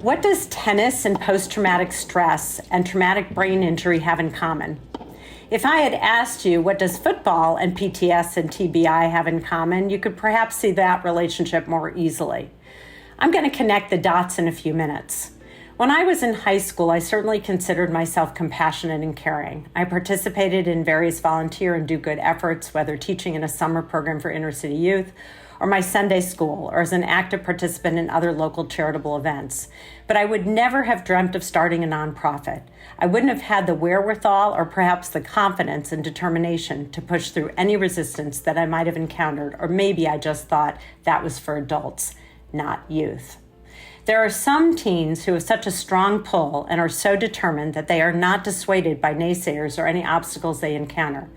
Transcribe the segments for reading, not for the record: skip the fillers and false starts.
What does tennis and post-traumatic stress and traumatic brain injury have in common? If I had asked you what does football and PTS and TBI have in common, you could perhaps see that relationship more easily. I'm going to connect the dots in a few minutes. When I was in high school, I certainly considered myself compassionate and caring. I participated in various volunteer and do-good efforts, whether teaching in a summer program for inner-city youth, or my Sunday school, or as an active participant in other local charitable events. But I would never have dreamt of starting a nonprofit. I wouldn't have had the wherewithal or perhaps the confidence and determination to push through any resistance that I might have encountered, or maybe I just thought that was for adults, not youth. There are some teens who have such a strong pull and are so determined that they are not dissuaded by naysayers or any obstacles they encounter.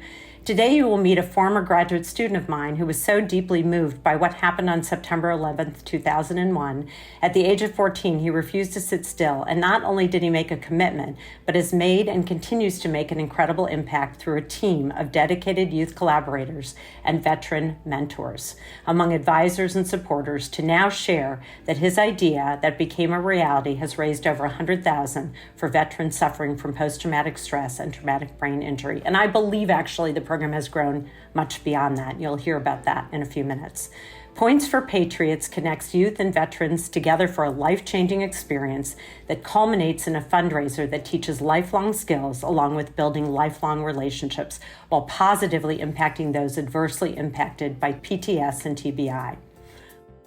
Today, you will meet a former graduate student of mine who was so deeply moved by what happened on September 11th, 2001. At the age of 14, he refused to sit still, and not only did he make a commitment, but has made and continues to make an incredible impact through a team of dedicated youth collaborators and veteran mentors, among advisors and supporters, to now share that his idea that became a reality has raised over $100,000 for veterans suffering from post-traumatic stress and traumatic brain injury. And I believe actually the program has grown much beyond that. You'll hear about that in a few minutes. Points for Patriots connects youth and veterans together for a life-changing experience that culminates in a fundraiser that teaches lifelong skills along with building lifelong relationships while positively impacting those adversely impacted by PTS and TBI.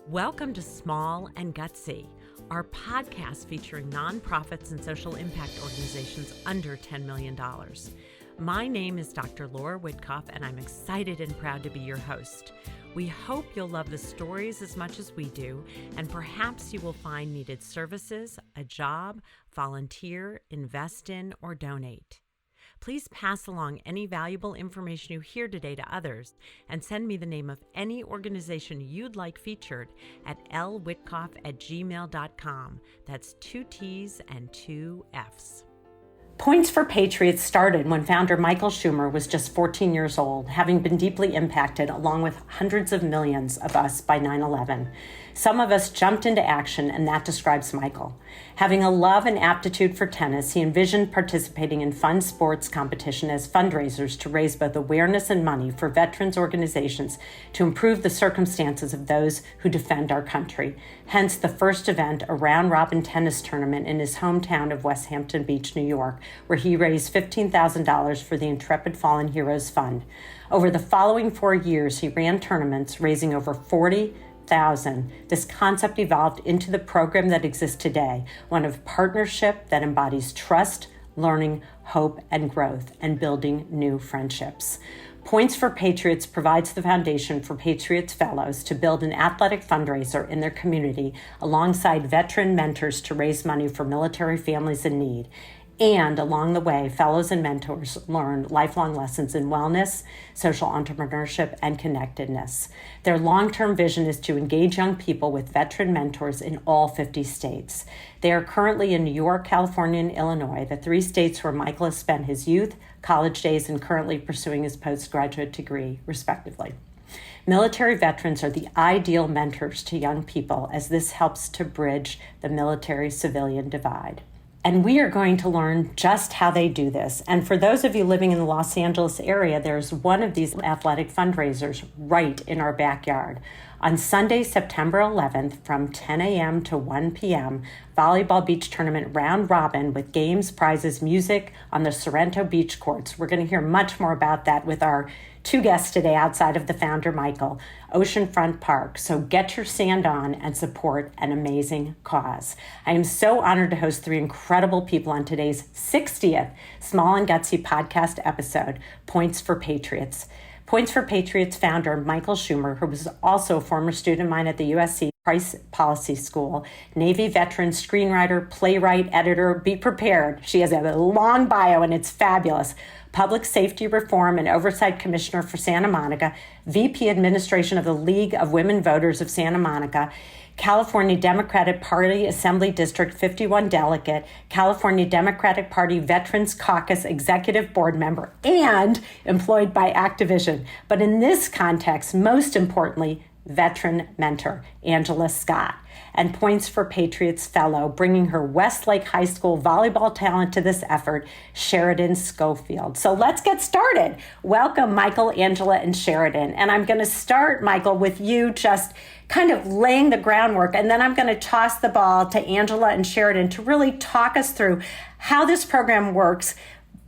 Welcome to Small and Gutsy, our podcast featuring nonprofits and social impact organizations under $10 million. My name is Dr. Laura Witkoff, and I'm excited and proud to be your host. We hope you'll love the stories as much as we do, and perhaps you will find needed services, a job, volunteer, invest in, or donate. Please pass along any valuable information you hear today to others, and send me the name of any organization you'd like featured at lwitkoff@gmail.com. That's 2 T's and 2 F's. Points for Patriots started when founder Michael Schumer was just 14 years old, having been deeply impacted along with hundreds of millions of us by 9/11. Some of us jumped into action, and that describes Michael. Having a love and aptitude for tennis, he envisioned participating in fun sports competition as fundraisers to raise both awareness and money for veterans organizations to improve the circumstances of those who defend our country. Hence the first event, a round-robin tennis tournament in his hometown of West Hampton Beach, New York, where he raised $15,000 for the Intrepid Fallen Heroes Fund. Over the following 4 years, he ran tournaments, raising over $40,000. This concept evolved into the program that exists today, one of partnership that embodies trust, learning, hope, and growth, and building new friendships. Points for Patriots provides the foundation for Patriot Fellows to build an athletic fundraiser in their community alongside veteran mentors to raise money for military families in need. And along the way, fellows and mentors learn lifelong lessons in wellness, social entrepreneurship, and connectedness. Their long-term vision is to engage young people with veteran mentors in all 50 states. They are currently in New York, California, and Illinois, the 3 states where Michael has spent his youth, college days, and currently pursuing his postgraduate degree, respectively. Military veterans are the ideal mentors to young people, as this helps to bridge the military-civilian divide. And we are going to learn just how they do this. And for those of you living in the Los Angeles area, there's one of these athletic fundraisers right in our backyard. On Sunday, September 11th, from 10 a.m. to 1 p.m., volleyball beach tournament round robin with games, prizes, music on the Sorrento beach courts. We're going to hear much more about that with our 2 guests today outside of the founder, Michael, Oceanfront Park. So get your sand on and support an amazing cause. I am so honored to host 3 incredible people on today's 60th Small and Gutsy podcast episode, Points for Patriots. Points for Patriots founder Michael Schumer, who was also a former student of mine at the USC Price Policy School, Navy veteran, screenwriter, playwright, editor. Be prepared. She has a long bio and it's fabulous. Public Safety Reform and Oversight Commissioner for Santa Monica, VP Administration of the League of Women Voters of Santa Monica, California Democratic Party Assembly District 51 delegate, California Democratic Party Veterans Caucus Executive Board member, and employed by Activision. But in this context, most importantly, veteran mentor, Angela Scott, and Points for Patriots Fellow, bringing her Westlake High School volleyball talent to this effort, Sheridan Schofield. So let's get started. Welcome, Michael, Angela, and Sheridan. And I'm going to start, Michael, with you just kind of laying the groundwork, and then I'm going to toss the ball to Angela and Sheridan to really talk us through how this program works,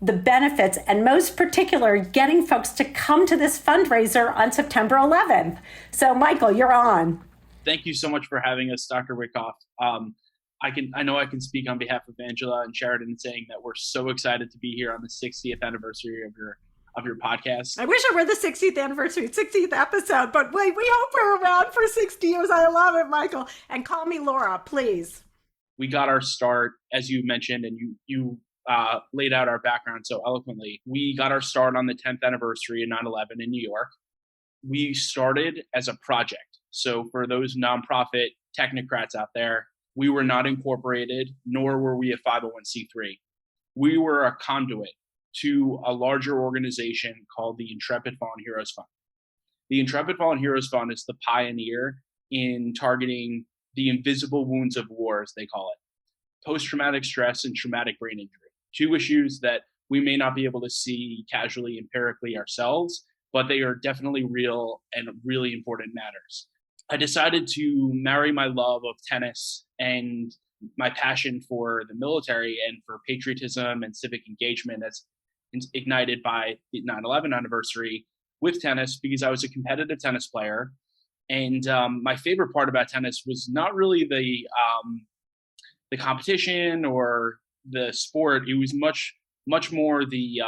the benefits, and most particular, getting folks to come to this fundraiser on September 11th. So, Michael, you're on. Thank you so much for having us, Dr. Wyckoff. I know I can speak on behalf of Angela and Sheridan saying that we're so excited to be here on the 60th anniversary of your podcast. I wish it were the 60th anniversary, 60th episode, but wait, we hope we're around for 60 years. I love it, Michael. And call me Laura, please. We got our start, as you mentioned, and you laid out our background so eloquently. We got our start on the 10th anniversary of 9/11 in New York. We started as a project. So for those nonprofit technocrats out there, we were not incorporated, nor were we a 501c3. We were a conduit to a larger organization called the Intrepid Fallen Heroes Fund. The Intrepid Fallen Heroes Fund is the pioneer in targeting the invisible wounds of war, as they call it, post-traumatic stress and traumatic brain injury. Two issues that we may not be able to see casually, empirically ourselves, but they are definitely real and really important matters. I decided to marry my love of tennis and my passion for the military and for patriotism and civic engagement that's ignited by the 9/11 anniversary with tennis, because I was a competitive tennis player. And my favorite part about tennis was not really the competition or the sport. It was much more the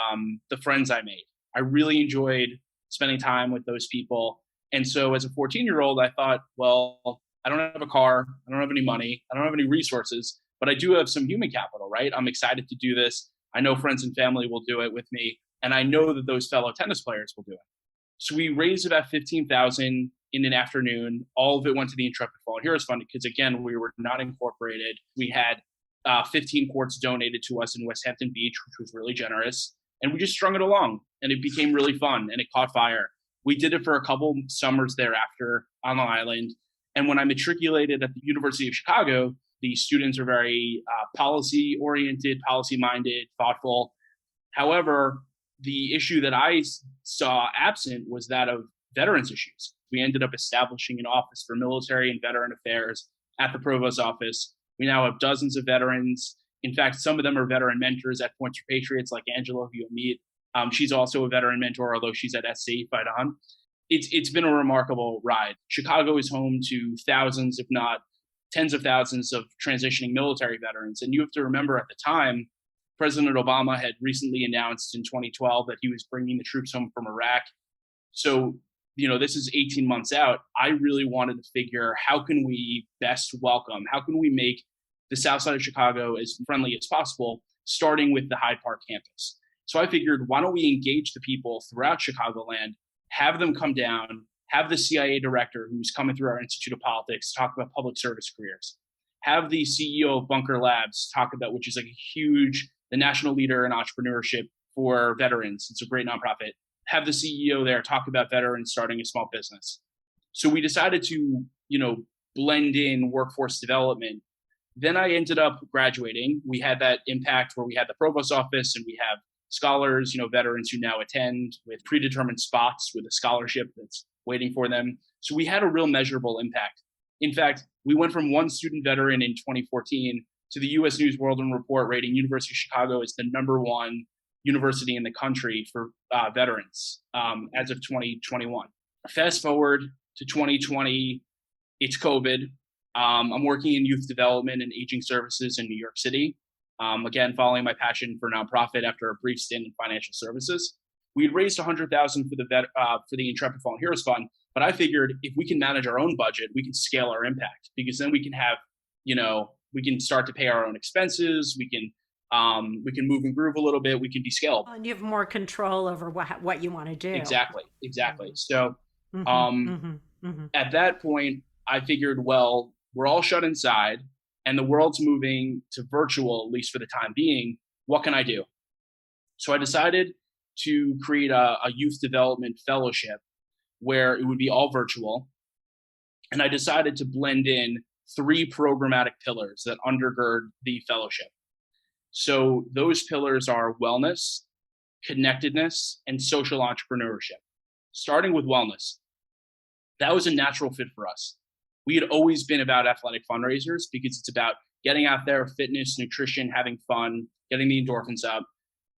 friends I made. I really enjoyed spending time with those people. And so as a 14-year-old, I thought, well, I don't have a car, I don't have any money, I don't have any resources, but I do have some human capital, right? I'm excited to do this. I know friends and family will do it with me, and I know that those fellow tennis players will do it. So we raised about $15,000 in an afternoon. All of it went to the Intrepid Fallen Heroes Fund because, again, we were not incorporated. We had 15 courts donated to us in West Hampton Beach, which was really generous. And we just strung it along, and it became really fun, and it caught fire. We did it for a couple summers thereafter on Long Island. And when I matriculated at the University of Chicago, the students are very policy-oriented, policy-minded, thoughtful. However, the issue that I saw absent was that of veterans issues. We ended up establishing an office for military and veteran affairs at the Provost's office. We now have dozens of veterans. In fact, some of them are veteran mentors at Points for Patriots, like Angela, who you'll meet. She's also a veteran mentor, although she's at SC, fight on. It's been a remarkable ride. Chicago is home to thousands, if not tens of thousands, of transitioning military veterans. And you have to remember, at the time, President Obama had recently announced in 2012 that he was bringing the troops home from Iraq. So, this is 18 months out. I really wanted to figure, how can we best welcome? How can we make the South Side of Chicago as friendly as possible, starting with the Hyde Park campus? So I figured, why don't we engage the people throughout Chicagoland, have them come down, have the CIA director who's coming through our Institute of Politics talk about public service careers, have the CEO of Bunker Labs talk about, which is like the national leader in entrepreneurship for veterans. It's a great nonprofit. Have the CEO there talk about veterans starting a small business. So we decided to, blend in workforce development. Then I ended up graduating. We had that impact where we had the provost office, and we have scholars, veterans who now attend with predetermined spots with a scholarship that's waiting for them. So we had a real measurable impact. In fact, we went from one student veteran in 2014 to the U.S. News World Report rating University of Chicago as the #1 university in the country for veterans as of 2021. Fast forward to 2020, it's COVID. I'm working in youth development and aging services in New York City. Again, following my passion for nonprofit after a brief stint in financial services. We had raised $100,000 for the Intrepid Fallen Heroes Fund, but I figured if we can manage our own budget, we can scale our impact, because then we can have, we can start to pay our own expenses. We can move and groove a little bit. We can be scalable. And you have more control over what you want to do. Exactly. So at that point, I figured, well, we're all shut inside and the world's moving to virtual, at least for the time being. What can I do? So I decided to create a youth development fellowship where it would be all virtual. And I decided to blend in 3 programmatic pillars that undergird the fellowship. So those pillars are wellness, connectedness, and social entrepreneurship. Starting with wellness, that was a natural fit for us. We had always been about athletic fundraisers because it's about getting out there, fitness, nutrition, having fun, getting the endorphins up.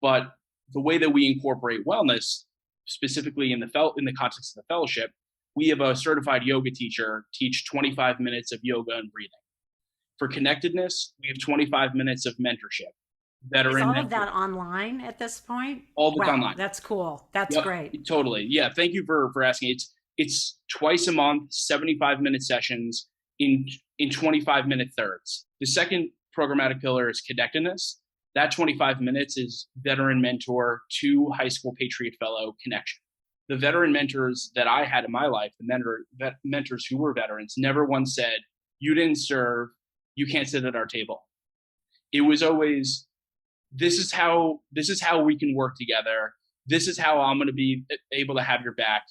But the way that we incorporate wellness, specifically in the context of the fellowship, we have a certified yoga teacher teach 25 minutes of yoga and breathing. For connectedness, we have 25 minutes of mentorship. Is all of that online at this point? All that's online. That's cool. That's Yep, great. totally. Yeah, thank you for asking. It's twice a month, 75-minute sessions in 25-minute thirds. The second programmatic pillar is connectedness. That 25 minutes is veteran mentor to high school Patriot Fellow connection. The veteran mentors that I had in my life, the mentors who were veterans, never once said, "You didn't serve, you can't sit at our table." It was always, this is how we can work together. This is how I'm going to be able to have your back.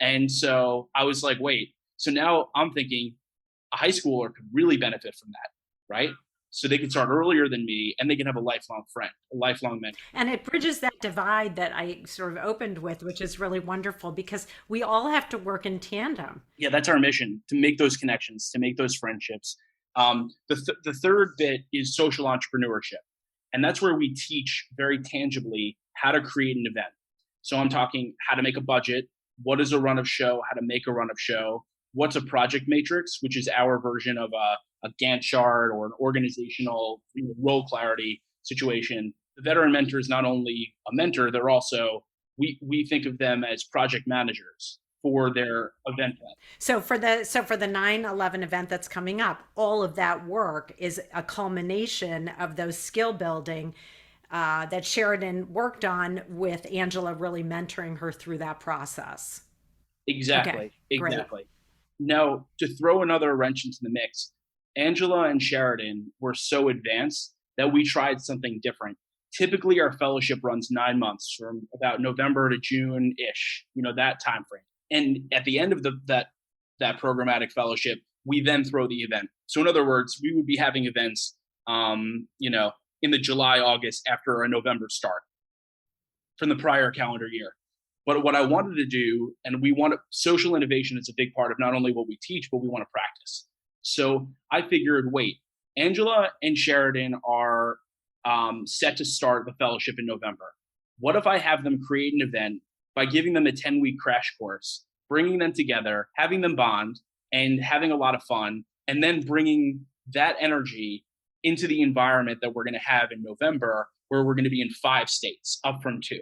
And so I was like, wait, so now I'm thinking a high schooler could really benefit from that, right? So they can start earlier than me and they can have a lifelong friend, a lifelong mentor. And it bridges that divide that I sort of opened with, which is really wonderful because we all have to work in tandem. Yeah, that's our mission, to make those connections, to make those friendships. The third bit is social entrepreneurship. And that's where we teach very tangibly how to create an event. So I'm talking how to make a budget, what is a run of show, how to make a run of show, what's a project matrix, which is our version of a Gantt chart or an organizational role clarity situation. The veteran mentor is not only a mentor, they're also, we think of them as project managers for their event plan. So for the 9/11 event that's coming up, all of that work is a culmination of those skill building that Sheridan worked on, with Angela really mentoring her through that process. Exactly. Okay, great. Exactly. Now, to throw another wrench into the mix, Angela and Sheridan were so advanced that we tried something different. Typically, our fellowship runs 9 months, from about November to June-ish, that time frame. And at the end of that programmatic fellowship, we then throw the event. So in other words, we would be having events, in the July, August, after a November start from the prior calendar year. But what I wanted to do, and social innovation is a big part of not only what we teach, but we want to practice. So I figured, wait, Angela and Sheridan are set to start the fellowship in November. What if I have them create an event by giving them a 10-week crash course, bringing them together, having them bond, and having a lot of fun, and then bringing that energy into the environment that we're going to have in November, where we're going to be in 5 states, up from 2.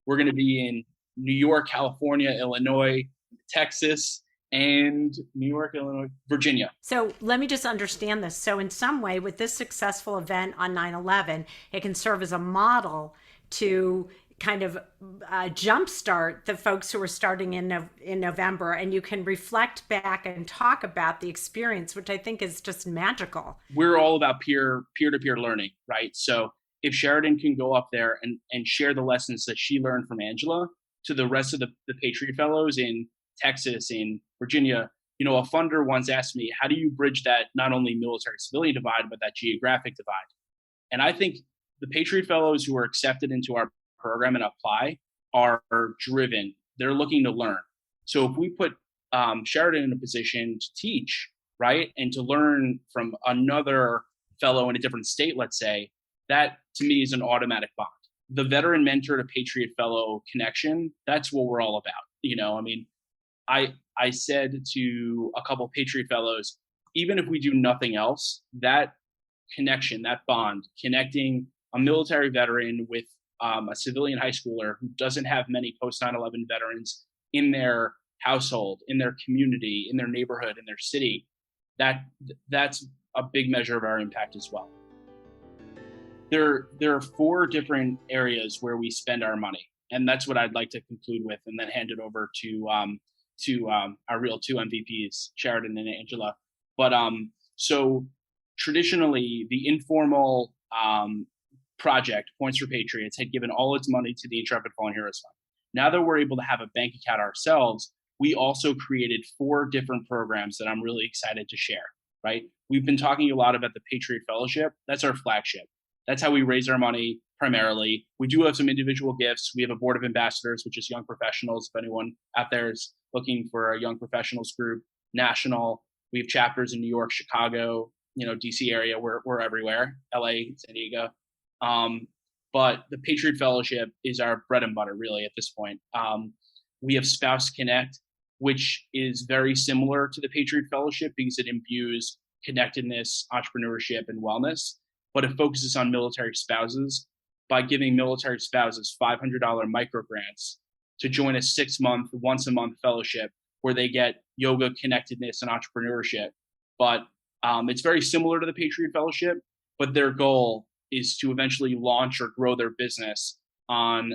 We're going to be in New York, California, Illinois, Texas, and New York, Illinois, Virginia. So let me just understand this. So in some way, with this successful event on 9/11, it can serve as a model to kind of jumpstart the folks who are starting in November, and you can reflect back and talk about the experience, which I think is just magical. We're all about peer-to-peer learning, right? So if Sheridan can go up there and share the lessons that she learned from Angela to the rest of the Patriot Fellows in Texas, in Virginia, a funder once asked me, how do you bridge that not only military-civilian divide, but that geographic divide? And I think the Patriot Fellows who are accepted into our program and apply are driven. They're looking to learn. So if we put Sheridan in a position to teach, right, and to learn from another fellow in a different state, let's say, that to me is an automatic bond. The veteran mentor to Patriot Fellow connection, that's what we're all about. I said to a couple Patriot Fellows, even if we do nothing else, that connection, that bond, connecting a military veteran with a civilian high schooler who doesn't have many post 9/11 veterans in their household, in their community, in their neighborhood, in their city, that's a big measure of our impact as well. There are 4 different areas where we spend our money, and that's what I'd like to conclude with, and then hand it over to our real 2 MVPs, Sheridan and Angela. But so traditionally, the informal project, Points for Patriots, had given all its money to the Intrepid Fallen Heroes Fund. Now that we're able to have a bank account ourselves, we also created 4 different programs that I'm really excited to share, right? We've been talking a lot about the Patriot Fellowship. That's our flagship. That's how we raise our money primarily. We do have some individual gifts. We have a board of ambassadors, which is young professionals. If anyone out there is looking for a young professionals group, national. We have chapters in New York, Chicago, DC area. We're everywhere, LA, San Diego. But the Patriot Fellowship is our bread and butter, really, at this point. We have Spouse Connect, which is very similar to the Patriot Fellowship because it imbues connectedness, entrepreneurship, and wellness, but it focuses on military spouses by giving military spouses $500 micro grants to join a 6-month, once a month fellowship where they get yoga, connectedness, and entrepreneurship. But it's very similar to the Patriot Fellowship, but their goal is to eventually launch or grow their business on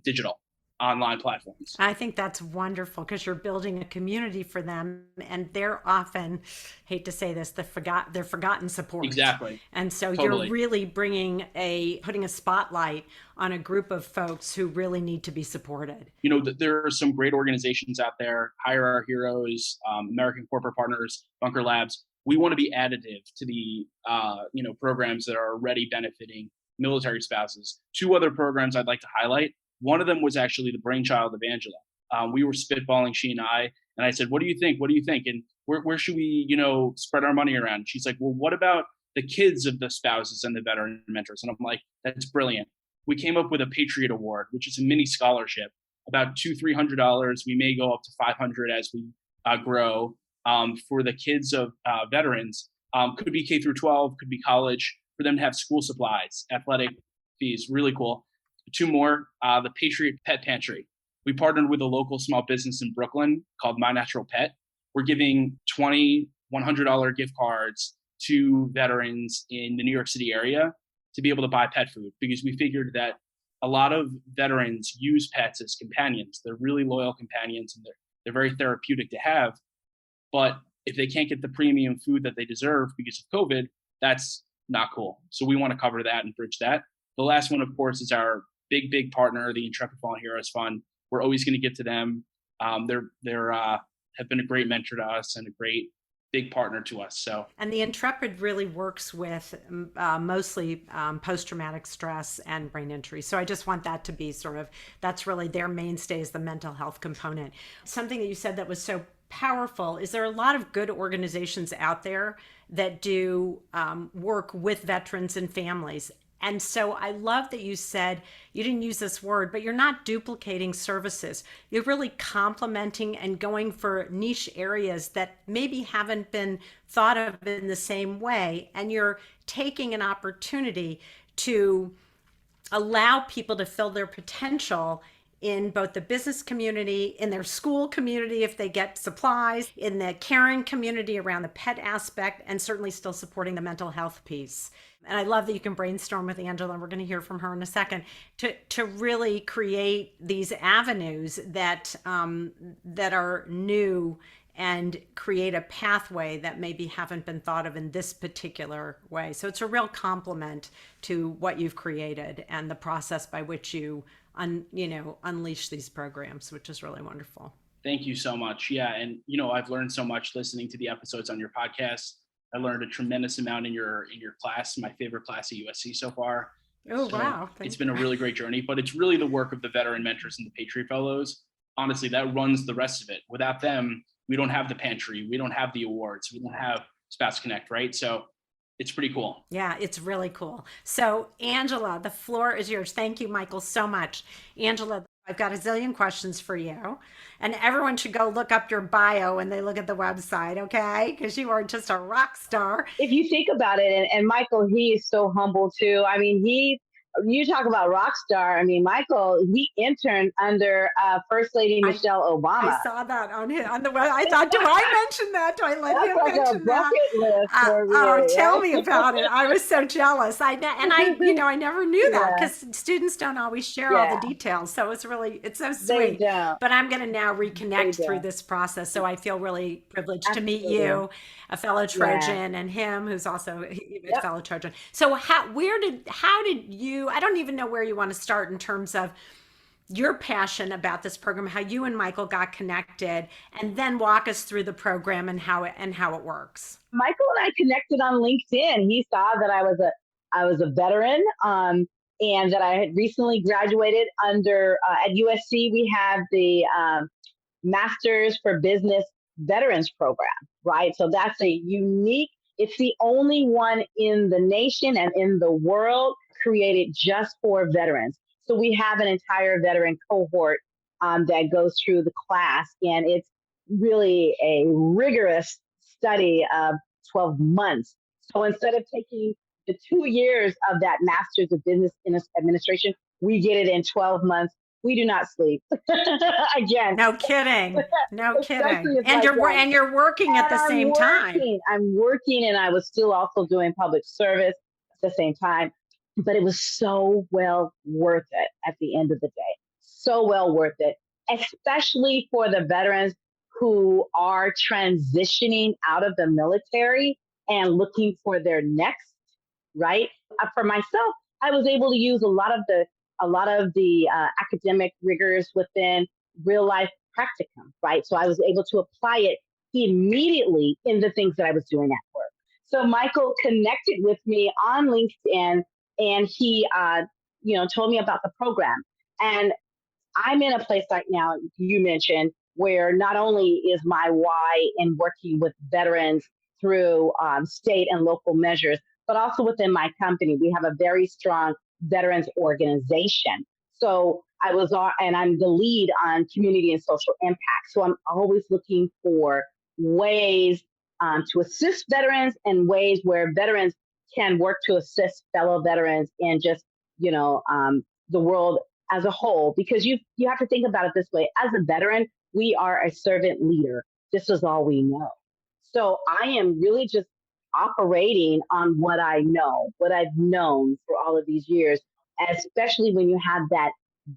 digital online platforms. I think that's wonderful because you're building a community for them, and they're often, hate to say this, they're forgotten support. Exactly. And so Totally. You're really putting a spotlight on a group of folks who really need to be supported. There are some great organizations out there, Hire Our Heroes, American Corporate Partners, Bunker Labs. We want to be additive to the programs that are already benefiting military spouses. 2 other programs I'd like to highlight. One of them was actually the brainchild of Angela. We were spitballing, she and I said, what do you think? What do you think? And where should we, spread our money around? She's like, well, what about the kids of the spouses and the veteran mentors? And I'm like, that's brilliant. We came up with a Patriot Award, which is a mini scholarship, about $200-$300. We may go up to $500 as we grow, for the kids of veterans. Could be K through 12, could be college, for them to have school supplies, athletic fees, really cool. 2 more, the Patriot Pet Pantry. We partnered with a local small business in Brooklyn called My Natural Pet. We're giving $20, $100 gift cards to veterans in the New York City area to be able to buy pet food, because we figured that a lot of veterans use pets as companions. They're really loyal companions, and they're very therapeutic to have. But if they can't get the premium food that they deserve because of COVID, that's not cool. So we want to cover that and bridge that. The last one, of course, is our big partner, the Intrepid Fallen Heroes Fund. We're always going to get to them. They're have been a great mentor to us and a great big partner to us. And the Intrepid really works with mostly post-traumatic stress and brain injury. So I just want that to be that's really their mainstay, is the mental health component. Something that you said that was so powerful is there are a lot of good organizations out there that do work with veterans and families. And so I love that you said, you didn't use this word, but you're not duplicating services. You're really complementing and going for niche areas that maybe haven't been thought of in the same way. And you're taking an opportunity to allow people to fill their potential in both the business community, in their school community if they get supplies, in the caring community around the pet aspect, and certainly still supporting the mental health piece. And I love that you can brainstorm with Angela, and we're going to hear from her in a second, to really create these avenues that are new and create a pathway that maybe haven't been thought of in this particular way. So it's a real compliment to what you've created and the process by which you unleash these programs, which is really wonderful. Thank you so much. Yeah. And, I've learned so much listening to the episodes on your podcast. I learned a tremendous amount in your class, my favorite class at USC so far. Oh, so wow. It's been a really great journey, but it's really the work of the veteran mentors and the Patriot Fellows. Honestly, that runs the rest of it. Without them, we don't have the pantry. We don't have the awards. We don't have Spouse Connect, right? So it's pretty cool. Yeah, it's really cool. So Angela, the floor is yours. Thank you, Michael, so much. Angela, I've got a zillion questions for you, and everyone should go look up your bio when they look at the website, okay? Because you are just a rock star. If you think about it, and Michael, he is so humble too. I mean, you talk about rock star. I mean, Michael, he interned under First Lady Michelle Obama. I saw that on the web. I thought, do I mention that? Do I let him mention that? Tell me about it. I was so jealous. I never knew that because students don't always share all the details. So it's so sweet. But I'm going to now reconnect through this process. So I feel really privileged to meet you, a fellow Trojan, and him, who's also a fellow Trojan. So how did you? I don't even know where you want to start in terms of your passion about this program, how you and Michael got connected, and then walk us through the program and how it works. Michael and I connected on LinkedIn. He saw that I was a veteran, and that I had recently graduated under at USC. We have the Masters for Business Veterans Program, right? So that's a unique. It's the only one in the nation and in the world created just for veterans. So we have an entire veteran cohort that goes through the class, and it's really a rigorous study of 12 months. So instead of taking the 2 years of that Master's of Business Administration, we get it in 12 months. We do not sleep. Again. No kidding. No kidding. And like you're working at the same time. I'm working, and I was still also doing public service at the same time. But it was so well worth it at the end of the day. So well worth it, especially for the veterans who are transitioning out of the military and looking for their next, right? For myself, I was able to use a lot of the academic rigors within real life practicum, right? So I was able to apply it immediately in the things that I was doing at work. So Michael connected with me on LinkedIn, and he, told me about the program. And I'm in a place right now, you mentioned, where not only is my why in working with veterans through state and local measures, but also within my company. We have a very strong veterans organization. So and I'm the lead on community and social impact. So I'm always looking for ways to assist veterans, and ways where veterans can work to assist fellow veterans and just, the world as a whole. Because you have to think about it this way. As a veteran, we are a servant leader. This is all we know. So I am really just operating on what I know, what I've known for all of these years, especially when you have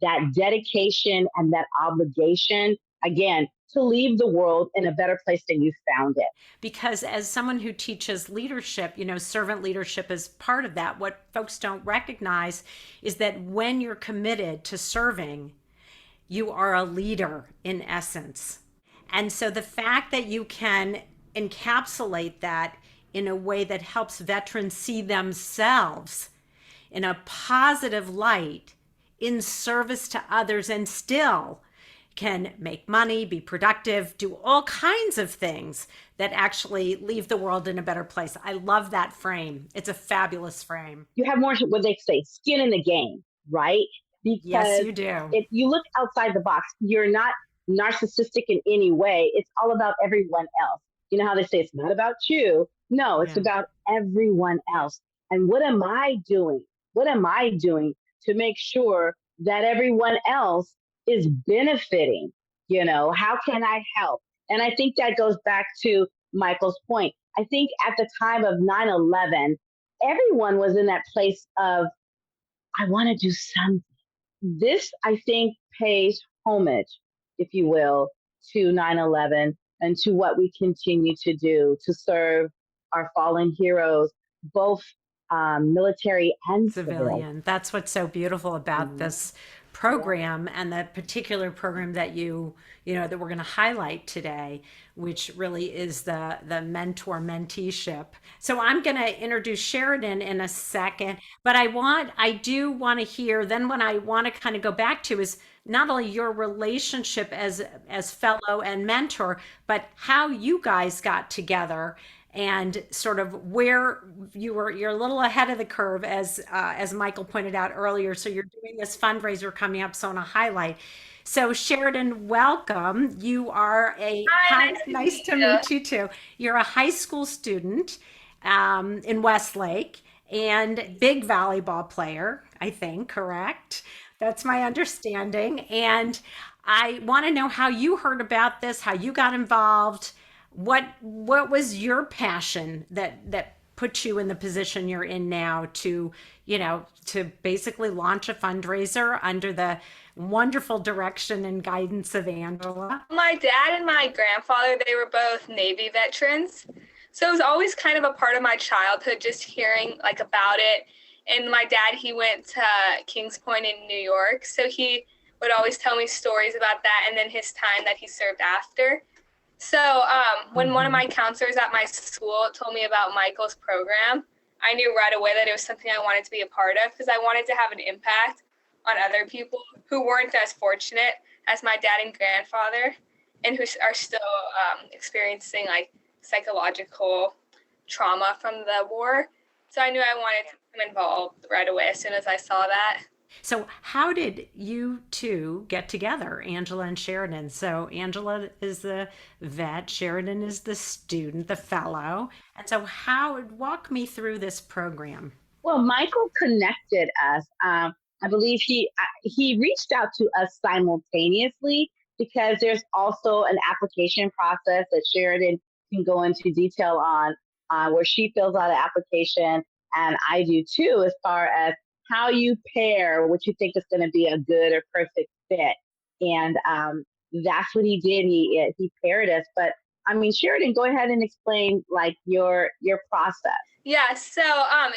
that dedication and that obligation, again, to leave the world in a better place than you found it. Because as someone who teaches leadership, servant leadership is part of that. What folks don't recognize is that when you're committed to serving, you are a leader in essence. And so the fact that you can encapsulate that in a way that helps veterans see themselves in a positive light in service to others, and still can make money, be productive, do all kinds of things that actually leave the world in a better place. I love that frame. It's a fabulous frame. You have more, what they say, skin in the game, right? Because yes, you do. If you look outside the box, you're not narcissistic in any way. It's all about everyone else. You know how they say it's not about you? No, it's about everyone else. And what am I doing? What am I doing to make sure that everyone else is benefiting? How can I help? And I think that goes back to Michael's point. I think at the time of 9/11, everyone was in that place of, I want to do something. This, I think, pays homage, if you will, to 9/11 and to what we continue to do to serve our fallen heroes, both military and civilian. That's what's so beautiful about this program, and the particular program that that we're going to highlight today, which really is the mentor-menteeship. So I'm going to introduce Sheridan in a second, but I do want to hear, then what I want to kind of go back to is not only your relationship as fellow and mentor, but how you guys got together, and sort of where you're a little ahead of the curve, as Michael pointed out earlier. So you're doing this fundraiser coming up, so on a highlight. So Sheridan, welcome. You are nice to meet you too. You're a high school student in Westlake, and big volleyball player, I think, correct? That's my understanding. And I want to know how you heard about this, how you got involved. What was your passion that put you in the position you're in now to basically launch a fundraiser under the wonderful direction and guidance of Angela? My dad and my grandfather, they were both Navy veterans. So it was always kind of a part of my childhood, just hearing about it. And my dad, he went to Kings Point in New York. So he would always tell me stories about that and then his time that he served after. So when one of my counselors at my school told me about Michael's program, I knew right away that it was something I wanted to be a part of because I wanted to have an impact on other people who weren't as fortunate as my dad and grandfather and who are still experiencing like psychological trauma from the war. So I knew I wanted to become involved right away as soon as I saw that. So, how did you two get together, Angela and Sheridan? So, Angela is the vet, Sheridan is the student, the fellow. And so, walk me through this program? Well, Michael connected us. I believe he reached out to us simultaneously because there's also an application process that Sheridan can go into detail on, where she fills out an application, and I do too, as far as how you pair what you think is going to be a good or perfect fit. And that's what he did. He paired us. But I mean, Sheridan, go ahead and explain like your process. Yeah, so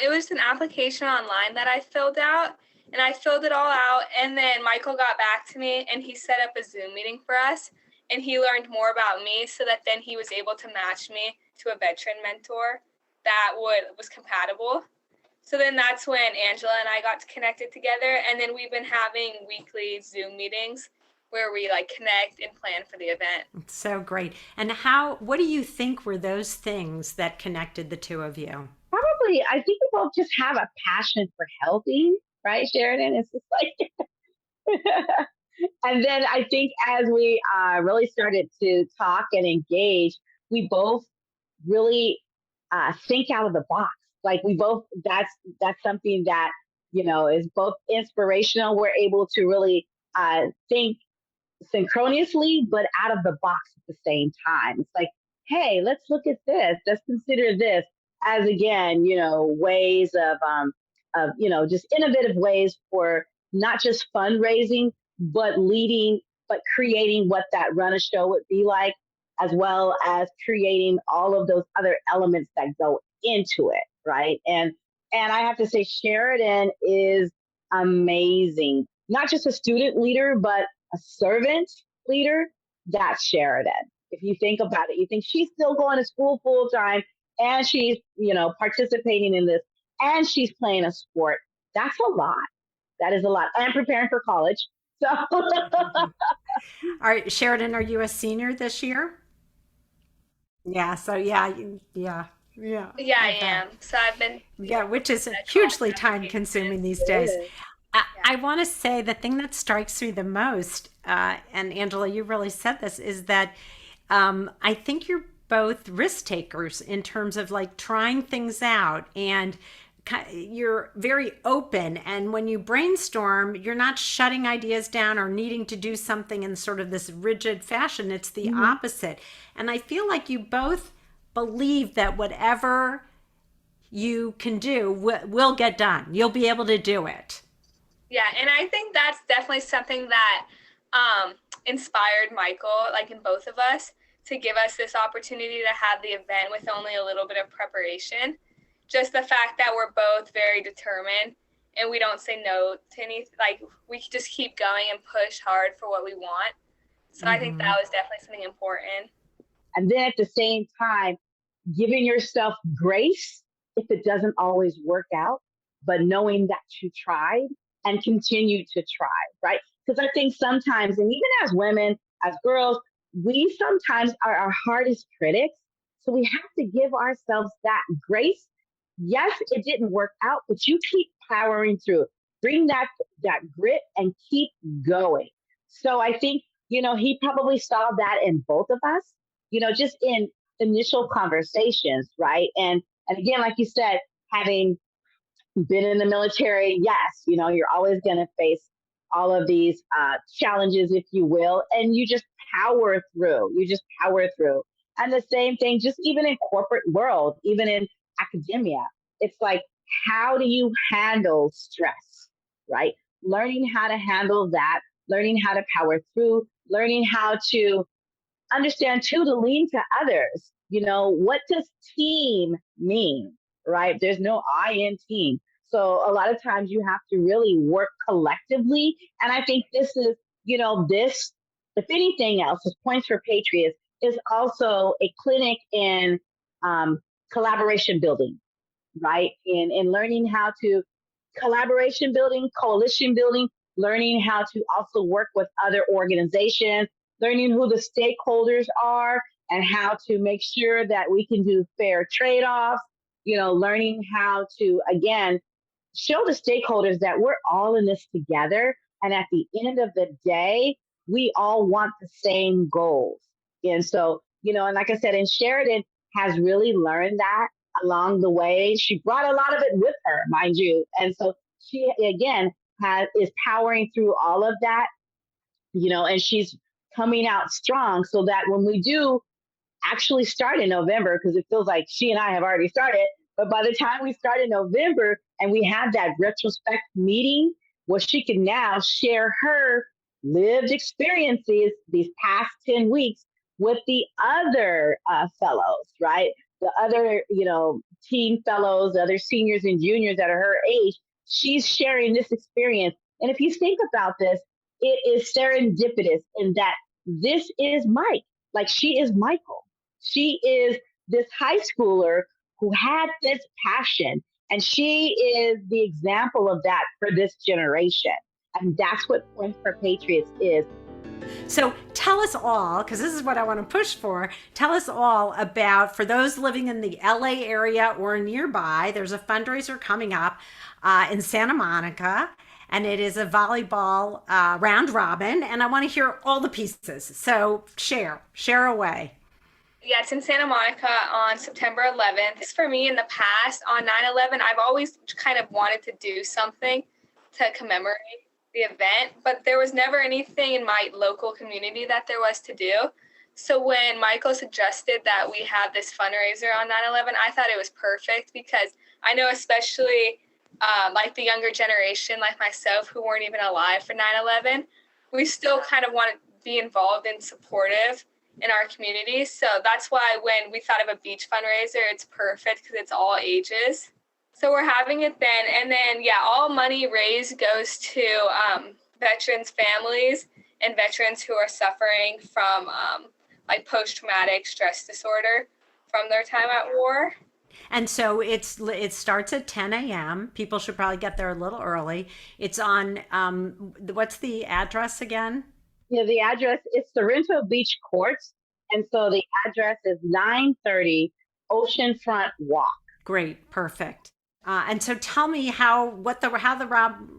it was an application online that I filled out, and I filled it all out, and then Michael got back to me, and he set up a Zoom meeting for us, and he learned more about me so that then he was able to match me to a veteran mentor that was compatible. So then that's when Angela and I got connected together, and then we've been having weekly Zoom meetings where we like connect and plan for the event. So great. And what do you think were those things that connected the two of you? Probably, I think we both just have a passion for helping, right, Sheridan? It's just like, and then I think as we really started to talk and engage, we both really think out of the box. Like we both, that's something that, is both inspirational. We're able to really think synchronously, but out of the box at the same time. It's like, hey, let's look at this. Let's consider this as again, ways of just innovative ways for not just fundraising, but creating what that run a show would be like, as well as creating all of those other elements that go into it, right? And I have to say, Sheridan is amazing. Not just a student leader, but a servant leader. That's Sheridan. If you think about it, you think she's still going to school full time, and she's participating in this, and she's playing a sport. That's a lot. That is a lot. And preparing for college. So, All right, Sheridan, are you a senior this year? Yeah. So yeah. Yeah, I I bet. am. So I've been Yeah, which is at college hugely time consuming these days. yeah. I want to say the thing that strikes me the most, and Angela, you really said this, is that I think you're both risk takers in terms of like trying things out, and you're very open. And when you brainstorm, you're not shutting ideas down or needing to do something in sort of this rigid fashion. It's the opposite. And I feel like you both believe that whatever you can do will get done. You'll be able to do it. Yeah, and I think that's definitely something that inspired Michael, like in both of us, to give us this opportunity to have the event with only a little bit of preparation. Just the fact that we're both very determined and we don't say no to anything. Like we just keep going and push hard for what we want. So I think that was definitely something important. And then at the same time, giving yourself grace if it doesn't always work out, but knowing that you tried and continue to try, right? Because I think sometimes, and even as women, as girls, we sometimes are our hardest critics. So we have to give ourselves that grace. Yes, it didn't work out, but you keep powering through. Bring that grit and keep going. So I think, he probably saw that in both of us, just in initial conversations, right? And again, like you said, having been in the military, yes, you're always going to face all of these challenges, if you will, and you just power through. You just power through. And the same thing, just even in corporate world, even in academia, it's like, how do you handle stress, right? Learning how to handle that, learning how to power through, learning how to understand too, to lean to others. What does team mean, right? There's no I in team. So a lot of times you have to really work collectively. And I think this is this, if anything else, is Points for Patriots is also a clinic in collaboration building, right? In learning how to collaboration building, coalition building, learning how to also work with other organizations, learning who the stakeholders are and how to make sure that we can do fair trade-offs, learning how to, again, show the stakeholders that we're all in this together. And at the end of the day, we all want the same goals. And so, and like I said, and Sheridan has really learned that along the way. She brought a lot of it with her, mind you. And so she, again, is powering through all of that, and she's coming out strong so that when we do actually start in November, because it feels like she and I have already started, but by the time we start in November and we have that retrospect meeting where she can now share her lived experiences these past 10 weeks with the other fellows, right? The other, teen fellows, the other seniors and juniors that are her age, she's sharing this experience. And if you think about this, it is serendipitous in that this is Mike. Like, she is Michael. She is this high schooler who had this passion, and she is the example of that for this generation. And that's what Points for Patriots is. So tell us all, because this is what I want to push for, tell us all about, for those living in the LA area or nearby, there's a fundraiser coming up in Santa Monica, and it is a volleyball round robin, and I want to hear all the pieces. So share away. Yeah, it's in Santa Monica on September 11th. For me, in the past, on 9/11, I've always kind of wanted to do something to commemorate the event, but there was never anything in my local community that there was to do. So when Michael suggested that we have this fundraiser on 9/11, I thought it was perfect, because I know especially like the younger generation, like myself, who weren't even alive for 9/11, we still kind of want to be involved and supportive in our community. So that's why when we thought of a beach fundraiser, it's perfect because it's all ages. So we're having it then. And then, all money raised goes to veterans' families and veterans who are suffering from like post-traumatic stress disorder from their time at war. And so it starts at 10 a.m. People should probably get there a little early. It's on, what's the address again? Yeah, the address is Sorrento Beach Courts. And so the address is 930 Oceanfront Walk. Great. Perfect. And so tell me how the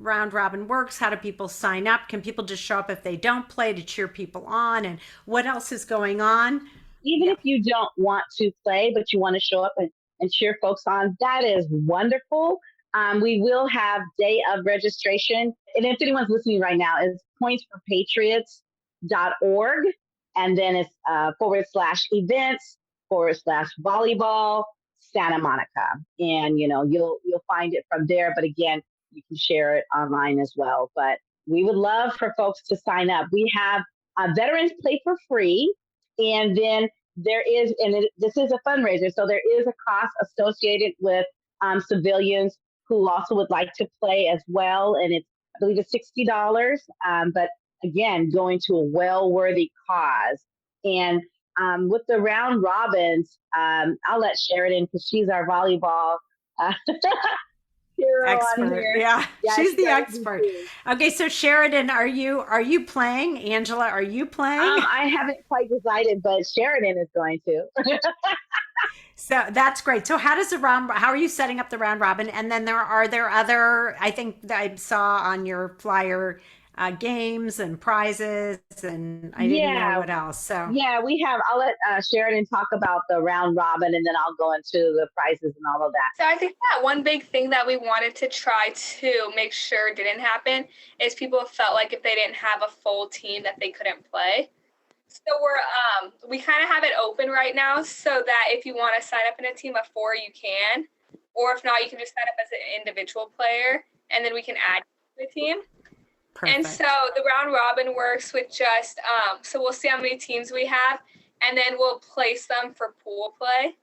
round robin works. How do people sign up? Can people just show up if they don't play to cheer people on? And what else is going on? Even if you don't want to play, but you want to show up and cheer folks on, that is wonderful. We will have day of registration. And if anyone's listening right now, it's pointsforpatriots.org. And then it's /events/volleyball Santa Monica. And, you'll find it from there. But again, you can share it online as well. But we would love for folks to sign up. We have veterans play for free. And then there is, this is a fundraiser, so there is a cost associated with civilians who also would like to play as well. And I believe it's $60. But again, going to a well-worthy cause. And with the round robins, I'll let Sheridan, because she's our volleyball hero expert. On here. Yeah, she's the expert. Okay, so Sheridan, are you playing? Angela, are you playing? I haven't quite decided, but Sheridan is going to. So that's great. So how are you setting up the round robin? And then are there other, I think that I saw on your flyer, games and prizes, and I didn't know what else. So we have, I'll let Sheridan talk about the round robin, and then I'll go into the prizes and all of that. So I think that one big thing that we wanted to try to make sure didn't happen is people felt like if they didn't have a full team that they couldn't play. So we kind of have it open right now, so that if you want to sign up in a team of 4, you can, or if not, you can just sign up as an individual player, and then we can add you to the team. Perfect. And so the round robin works with just, so we'll see how many teams we have, and then we'll place them for pool play.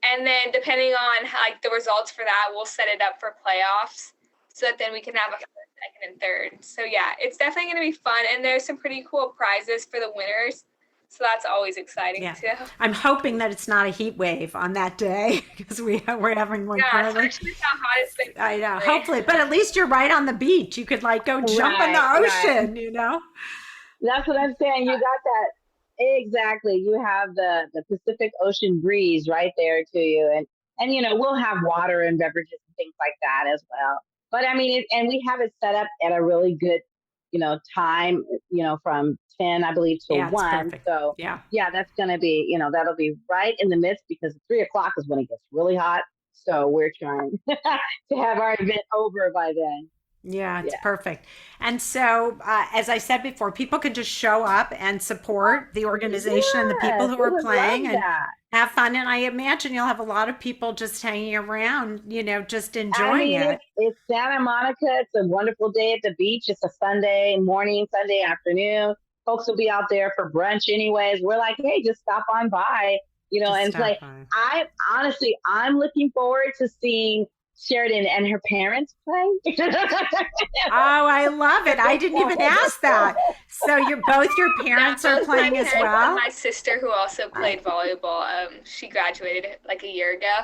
And then depending on the results for that, we'll set it up for playoffs, so that then we can have a first second and third. So yeah, it's definitely going to be fun. And there's some pretty cool prizes for the winners. So that's always exciting too. I'm hoping that it's not a heat wave on that day because we're having one currently. Especially how hot it's been. I know, hopefully, but at least you're right on the beach. You could like go jump in the ocean, you know? That's what I'm saying. You got that. Exactly. You have the Pacific Ocean breeze right there to you. And you know, we'll have water and beverages and things like that as well. But I mean, and we have it set up at a really good, time, from 10, I believe, to 1. Perfect. So yeah, that's going to be, that'll be right in the midst because 3:00 is when it gets really hot. So we're trying to have our event over by then. Yeah, it's perfect. And so, as I said before, people can just show up and support the organization and the people who are playing and have fun. And I imagine you'll have a lot of people just hanging around, just enjoying it. It's Santa Monica. It's a wonderful day at the beach. It's a Sunday morning, Sunday afternoon. Folks will be out there for brunch anyways. We're like, hey, just stop on by, and play. I'm looking forward to seeing Sheridan and her parents play. Oh, I love it. I didn't even ask that. So both your parents are playing as well? My sister, who also played volleyball, she graduated like a year ago.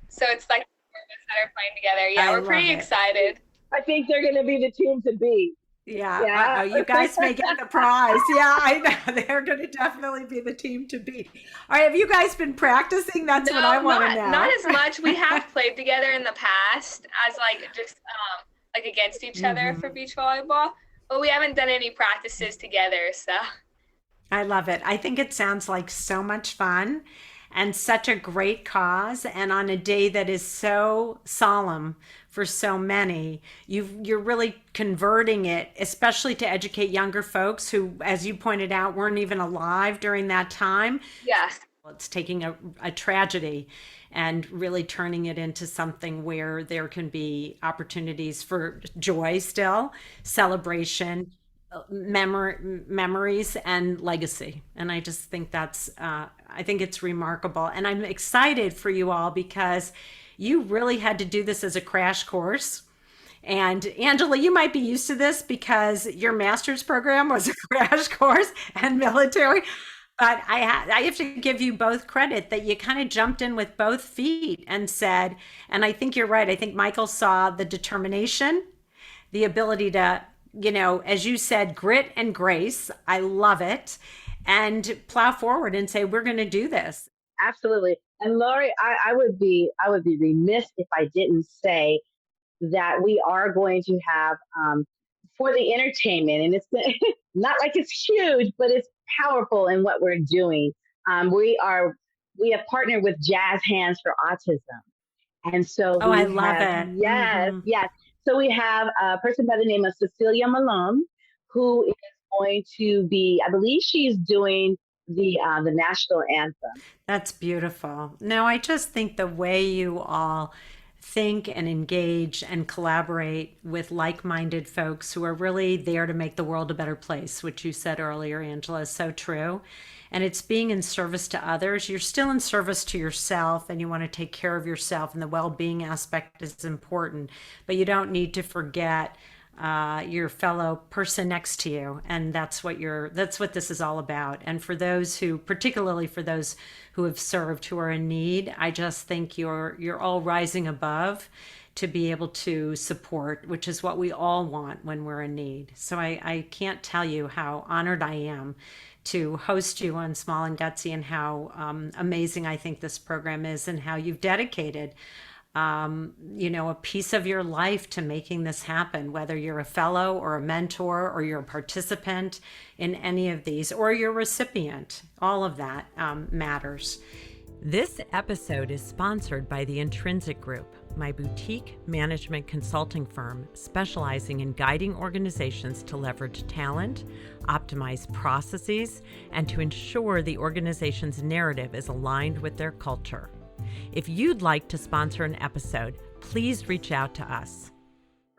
So it's like four of us that are playing together. Yeah, we're pretty excited. I think they're going to be the team to beat. Yeah. You guys may get the prize. Yeah, I know. They're going to definitely be the team to beat. All right. Have you guys been practicing? That's what I want to know. Not as much. We have played together in the past as just against each other for beach volleyball, but we haven't done any practices together. So I love it. I think it sounds like so much fun and such a great cause. And on a day that is so solemn for so many, you're really converting it, especially to educate younger folks who, as you pointed out, weren't even alive during that time. Yes. It's taking a tragedy and really turning it into something where there can be opportunities for joy still, celebration, memories, and legacy. And I just think I think it's remarkable. And I'm excited for you all because you really had to do this as a crash course. And Angela, you might be used to this because your master's program was a crash course and military. But I have to give you both credit that you kind of jumped in with both feet and said, and I think you're right. I think Michael saw the determination, the ability to, as you said, grit and grace. I love it. And plow forward and say, we're going to do this. Absolutely. And Lori, I would be remiss if I didn't say that we are going to have for the entertainment, and it's not like it's huge, but it's powerful in what we're doing. We have partnered with Jazz Hands for Autism, and so I love it. Yes. So we have a person by the name of Cecilia Malone, who is going to be, I believe she's doing the national anthem. That's beautiful. No, I just think the way you all think and engage and collaborate with like-minded folks who are really there to make the world a better place, which you said earlier, Angela, is so true. And it's being in service to others. You're still in service to yourself and you want to take care of yourself, and the well-being aspect is important, but you don't need to forget your fellow person next to you. And that's what this is all about. And for those who, particularly for those who have served, who are in need, I just think you're all rising above to be able to support, which is what we all want when we're in need. So I can't tell you how honored I am to host you on Small and Gutsy, and how amazing I think this program is, and how you've dedicated a piece of your life to making this happen, whether you're a fellow or a mentor or you're a participant in any of these or you're a recipient. All of that matters. This episode is sponsored by the Intrinsic Group, my boutique management consulting firm specializing in guiding organizations to leverage talent, optimize processes, and to ensure the organization's narrative is aligned with their culture. If you'd like to sponsor an episode, please reach out to us.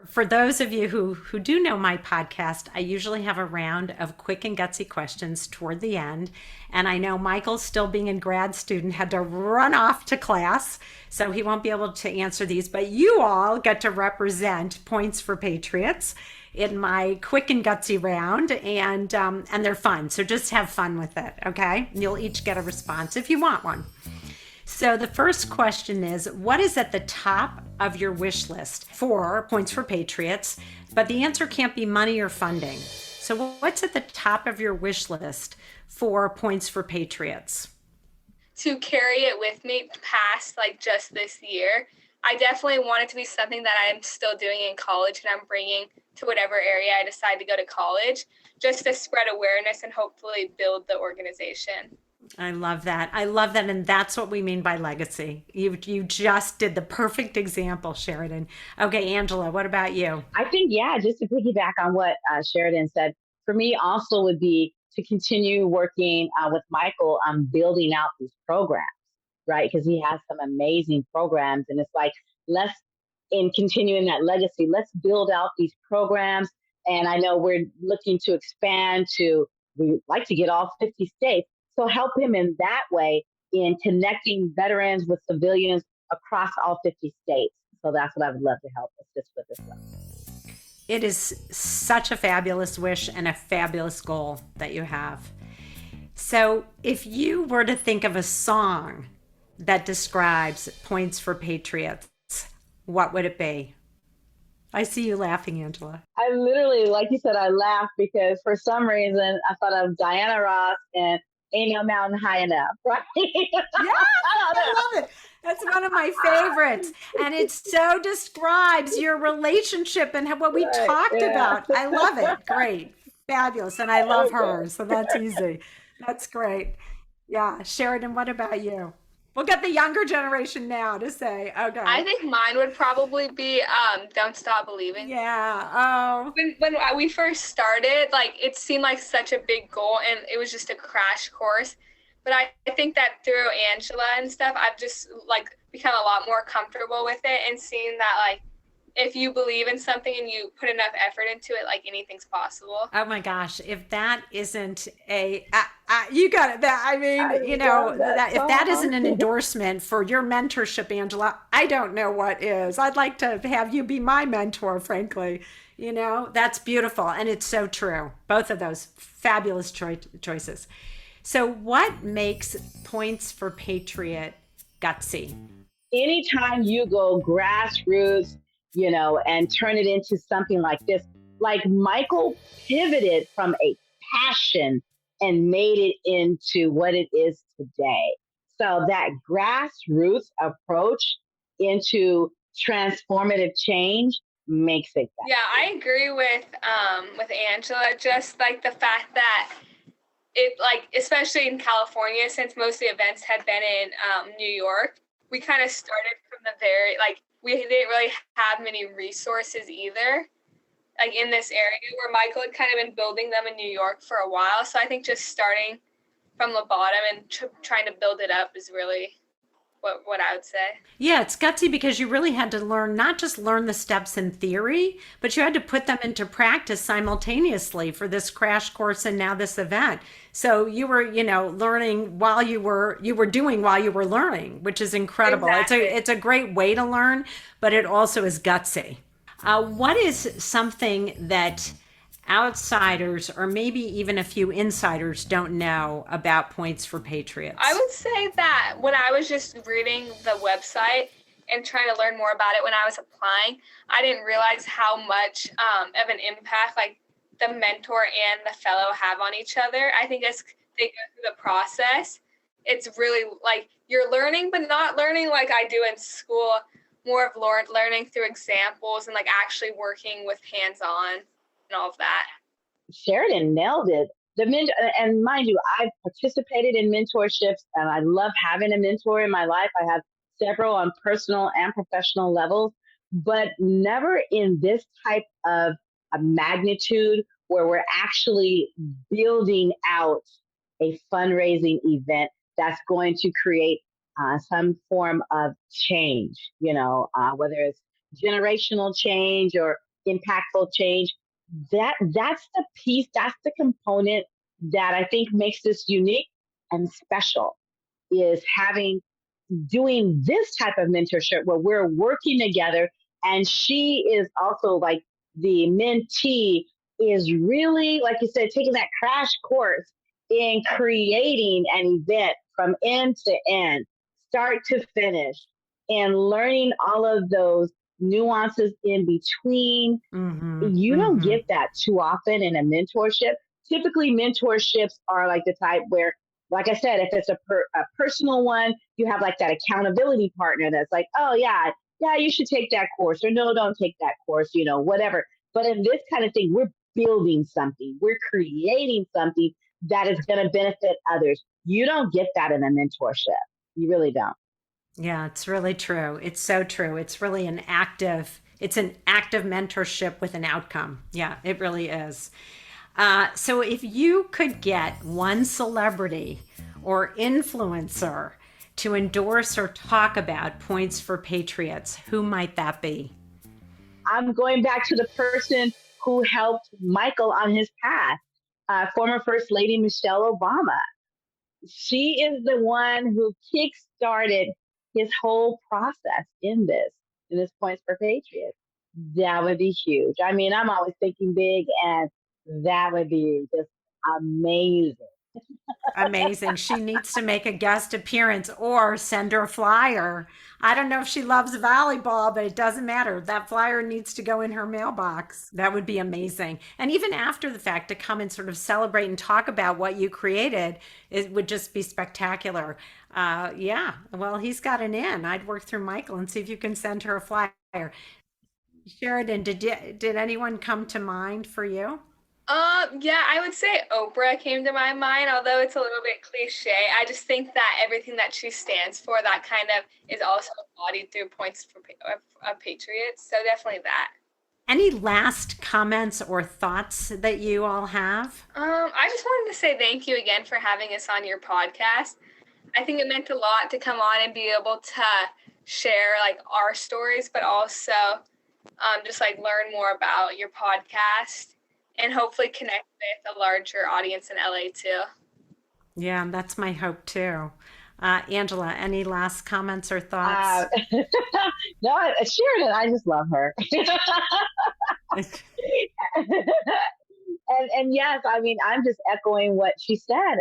For those of you who do know my podcast, I usually have a round of quick and gutsy questions toward the end. And I know Michael, still being a grad student, had to run off to class, so he won't be able to answer these. But you all get to represent Points for Patriots. in my quick and gutsy round, and they're fun. So just have fun with it, okay? And you'll each get a response if you want one. So the first question is, what is at the top of your wish list for Points for Patriots? But the answer can't be money or funding. So what's at the top of your wish list for Points for Patriots? To carry it with me past like just this year. I definitely want it to be something that I'm still doing in college and I'm bringing to whatever area I decide to go to college, just to spread awareness and hopefully build the organization. I love that. I love that. And that's what we mean by legacy. You just did the perfect example, Sheridan. Okay, Angela, what about you? I think, yeah, just to piggyback on what Sheridan said, for me also would be to continue working with Michael on building out these programs, right? Because he has some amazing programs. And it's like, in continuing that legacy, let's build out these programs. And I know we're looking to expand we'd like to get all 50 states. So help him in that way in connecting veterans with civilians across all 50 states. So that's what I would love to help assist with as well. It is such a fabulous wish and a fabulous goal that you have. So if you were to think of a song that describes Points for Patriots, what would it be? I see you laughing, Angela. I literally, like you said, I laughed because for some reason I thought of Diana Ross and Ain't No Mountain High Enough, right? Yeah, I love it. That's one of my favorites. And it so describes your relationship and what we talked about. I love it. Great. Fabulous. And I love her. So that's easy. That's great. Yeah. Sheridan, what about you? We'll get the younger generation now to say, okay. I think mine would probably be Don't Stop Believing. Yeah. Oh. When we first started, like it seemed like such a big goal and it was just a crash course. But I think that through Angela and stuff, I've just like become a lot more comfortable with it and seeing that like if you believe in something and you put enough effort into it, like anything's possible. Oh my gosh. If that isn't you got it. That, I mean, you know, that if that isn't an endorsement for your mentorship, Angela, I don't know what is. I'd like to have you be my mentor, frankly. You know, that's beautiful. And it's so true. Both of those fabulous choices. So what makes Points for Patriot gutsy? Anytime you go grassroots, you know, and turn it into something like this, like Michael pivoted from a passion and made it into what it is today. So that grassroots approach into transformative change makes it better. Yeah, I agree with Angela. Just like the fact that it, like, especially in California, since most of the events had been in New York, we kind of started from the very, like, we didn't really have many resources either, like in this area where Michael had kind of been building them in New York for a while. So I think just starting from the bottom and trying to build it up is really what I would say. Yeah, it's gutsy because you really had to learn, not just learn the steps in theory, but you had to put them into practice simultaneously for this crash course and now this event. So you were, you know, learning while you were doing while you were learning, which is incredible. Exactly. It's a great way to learn, but it also is gutsy. What is something that outsiders or maybe even a few insiders don't know about Points for Patriots? I would say that when I was just reading the website and trying to learn more about it when I was applying, I didn't realize how much of an impact like the mentor and the fellow have on each other. I think as they go through the process, it's really like you're learning, but not learning like I do in school, more of learning through examples and like actually working with hands-on and all of that. Sheridan nailed it. And mind you, I've participated in mentorships and I love having a mentor in my life. I have several on personal and professional levels, but never in this type of a magnitude where we're actually building out a fundraising event that's going to create some form of change, you know, whether it's generational change or impactful change. That's the piece, that's the component that I think makes this unique and special, is doing this type of mentorship where we're working together. And she is also like the mentee is really, like you said, taking that crash course in creating an event from end to end, start to finish, and learning all of those nuances in between. You don't get that too often in a mentorship. Typically, mentorships are like the type where, like I said, if it's a personal one, you have like that accountability partner that's like, oh, yeah, you should take that course, or no, don't take that course, whatever. But in this kind of thing, we're building something, we're creating something that is going to benefit others. You don't get that in a mentorship. You really don't. Yeah, it's really true. It's so true. It's really an active mentorship with an outcome. Yeah, it really is. So if you could get one celebrity or influencer to endorse or talk about Points for Patriots, who might that be? I'm going back to the person who helped Michael on his path, former First Lady Michelle Obama. She is the one who kickstarted his whole process in this Points for Patriots. That would be huge. I mean, I'm always thinking big, and that would be just amazing. Amazing. She needs to make a guest appearance or send her a flyer. I don't know if she loves volleyball, but it doesn't matter. That flyer needs to go in her mailbox. That would be amazing. And even after the fact, to come and sort of celebrate and talk about what you created, it would just be spectacular. Yeah, well, he's got an in. I'd work through Michael and see if you can send her a flyer. Sheridan, did anyone come to mind for you? Yeah, I would say Oprah came to my mind, although it's a little bit cliche. I just think that everything that she stands for, that kind of is also embodied through Points for Patriots. So definitely that. Any last comments or thoughts that you all have? I just wanted to say thank you again for having us on your podcast. I think it meant a lot to come on and be able to share like our stories, but also just like learn more about your podcast and hopefully connect with a larger audience in LA too. Yeah, that's my hope too. Angela, any last comments or thoughts? No, Sheridan, I just love her. and yes, I mean, I'm just echoing what she said.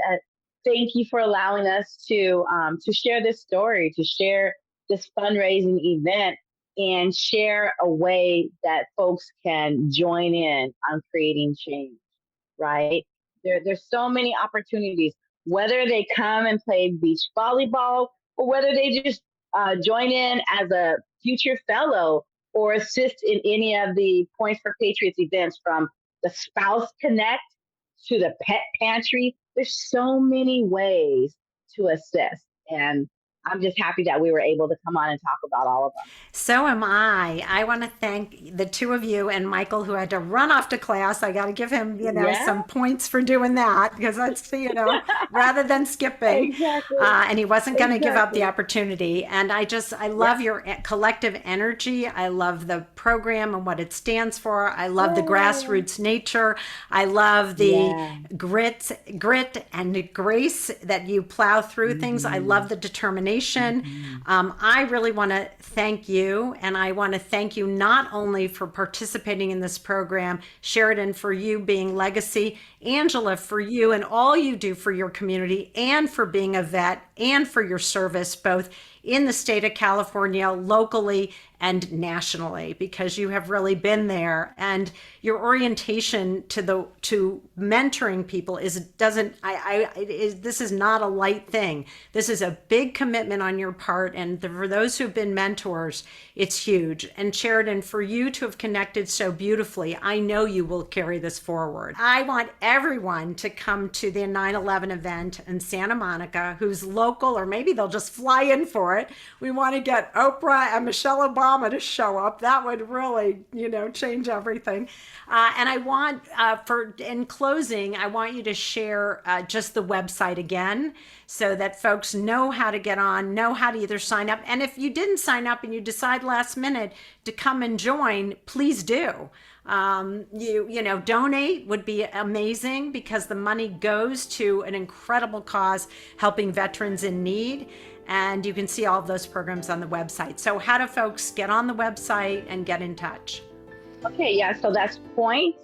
Thank you for allowing us to share this story, to share this fundraising event, and share a way that folks can join in on creating change. Right? There's so many opportunities, whether they come and play beach volleyball or whether they just join in as a future fellow or assist in any of the Points for Patriots events, from the Spouse Connect to the Pet Pantry. There's so many ways to assist. And I'm just happy that we were able to come on and talk about all of them. So am I. I want to thank the two of you and Michael, who had to run off to class. I got to give him, some points for doing that, because that's, rather than skipping. Exactly. And he wasn't going to give up the opportunity. And I love your collective energy. I love the program and what it stands for. I love the grassroots nature. I love the grit and grace that you plow through things. I love the determination. I really want to thank you, and I want to thank you not only for participating in this program, Sheridan, for you being legacy, Angela, for you and all you do for your community, and for being a vet, and for your service both in the state of California, locally and nationally, because you have really been there, and your orientation to mentoring people this is not a light thing. This is a big commitment on your part, and for those who've been mentors, it's huge. And Sheridan, for you to have connected so beautifully, I know you will carry this forward. I want everyone to come to the 9/11 event in Santa Monica who's local, or maybe they'll just fly in for it. We want to get Oprah and Michelle Obama to show up. That would really, change everything. And I want, in closing, I want you to share just the website again, so that folks know how to get on, know how to either sign up. And if you didn't sign up and you decide last minute to come and join, please do. Donate would be amazing, because the money goes to an incredible cause, helping veterans in need. And you can see all of those programs on the website. So how do folks get on the website and get in touch? Okay, yeah, so that's points,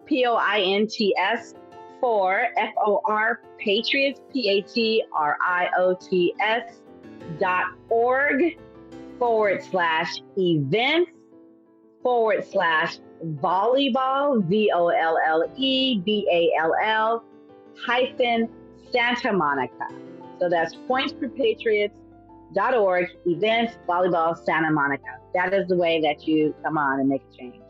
POINTS, for FOR Patriots, PATRiots.org/events/volleyball, VOLLEBALL-Santa Monica. So that's pointsforpatriots.org, events, volleyball, Santa Monica. That is the way that you come on and make a change.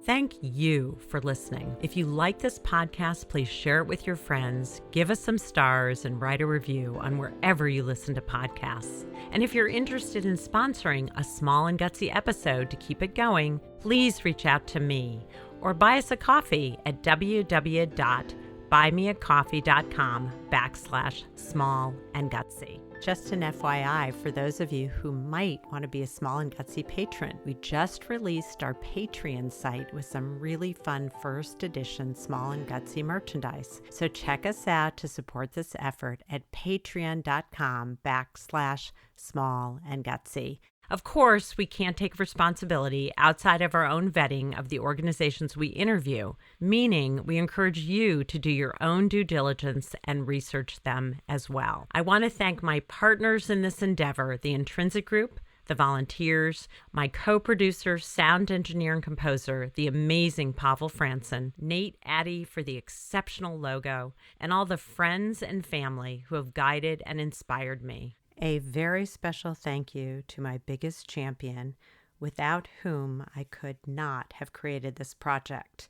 Thank you for listening. If you like this podcast, please share it with your friends, give us some stars, and write a review on wherever you listen to podcasts. And if you're interested in sponsoring a small and gutsy episode to keep it going, please reach out to me or buy us a coffee at www.buymeacoffee.com/small-and-gutsy. Just an FYI, for those of you who might want to be a small and gutsy patron, we just released our Patreon site with some really fun first edition small and gutsy merchandise. So check us out to support this effort at patreon.com/small-and-gutsy. Of course, we can't take responsibility outside of our own vetting of the organizations we interview, meaning we encourage you to do your own due diligence and research them as well. I want to thank my partners in this endeavor, the Intrinsic Group, the volunteers, my co-producer, sound engineer, and composer, the amazing Pavel Franson, Nate Addy for the exceptional logo, and all the friends and family who have guided and inspired me. A very special thank you to my biggest champion, without whom I could not have created this project,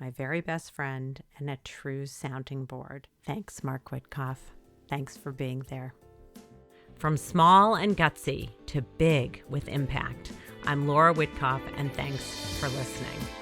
my very best friend and a true sounding board. Thanks, Mark Witkoff. Thanks for being there. From small and gutsy to big with impact, I'm Laura Witkoff, and thanks for listening.